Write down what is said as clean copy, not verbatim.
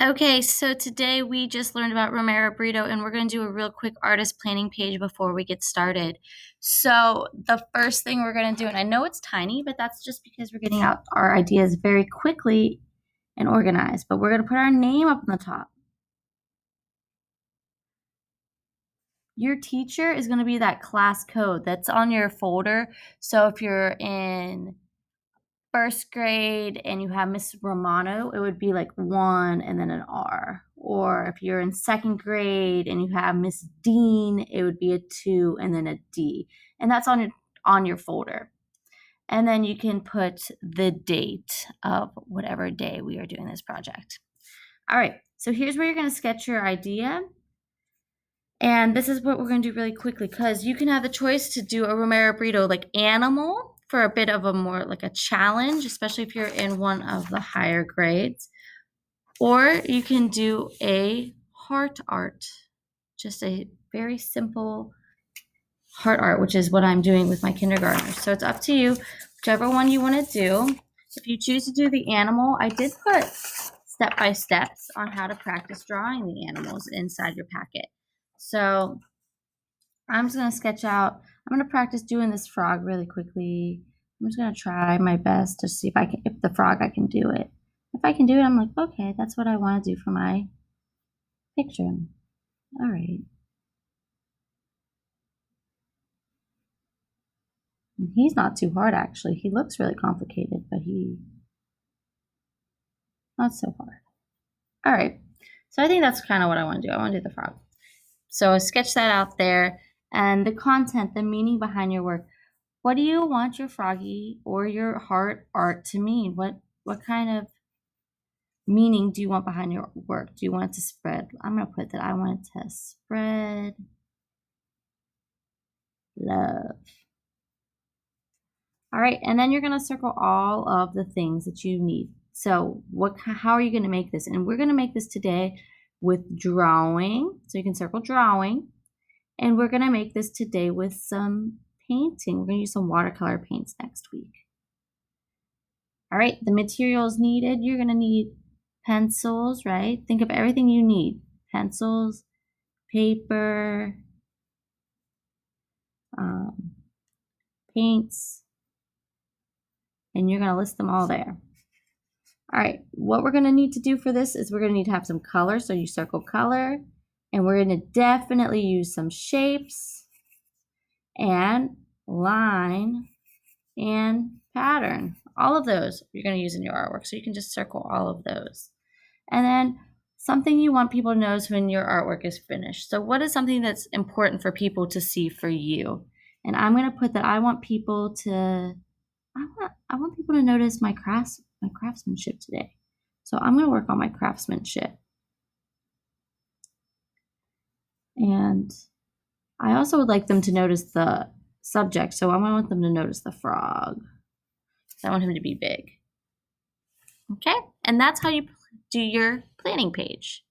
Okay, so today we just learned about Romero Brito, and we're going to do a real quick artist planning page before we get started. So the first thing we're going to do, and I know it's tiny, but that's just because we're getting out our ideas very quickly and organized, but we're going to put our name up on the top. Your teacher is going to be that class code that's on your folder. So if you're in first grade and you have Miss Romano, it would be like 1 and then an R. Or if you're in second grade and you have Miss Dean, it would be a 2 and then a D. And that's on your folder. And then you can put the date of whatever day we are doing this project. All right, so here's where you're going to sketch your idea. And this is what we're going to do really quickly because you can have the choice to do a Romero Brito like animal for a bit of a more like a challenge, especially if you're in one of the higher grades. Or you can do a heart art, just a very simple heart art, which is what I'm doing with my kindergartners. So it's up to you, whichever one you want to do. If you choose to do the animal, I did put step-by-steps on how to practice drawing the animals inside your packet. So I'm just going to sketch out. I'm going to practice doing this frog really quickly. I'm just going to try my best to see if the frog I can do it. If I can do it, I'm like, okay, that's what I want to do for my picture. All right. And he's not too hard, actually. He looks really complicated, but not so hard. All right. So I think that's kind of what I want to do. I want to do the frog. So I sketch that out there. And the content, the meaning behind your work. What do you want your froggy or your heart art to mean? What kind of meaning do you want behind your work? Do you want it to spread? I'm going to put that I want it to spread love. All right, and then you're going to circle all of the things that you need. So how are you going to make this? And we're going to make this today with drawing. So you can circle drawing. And we're going to make this today with some painting. We're going to use some watercolor paints next week. All right, the materials needed, you're going to need pencils, right? Think of everything you need. Pencils, paper, paints, and you're going to list them all there. All right, what we're going to need to do for this is we're going to need to have some color. So you circle color, and we're going to definitely use some shapes and line and pattern. All of those you're going to use in your artwork. So you can just circle all of those. And then something you want people to notice when your artwork is finished. So what is something that's important for people to see for you? And I'm going to put that I want people to notice my craftsmanship today. So I'm going to work on my craftsmanship. And I also would like them to notice the subject. So I want them to notice the frog. So I want him to be big. Okay? And that's how you do your planning page.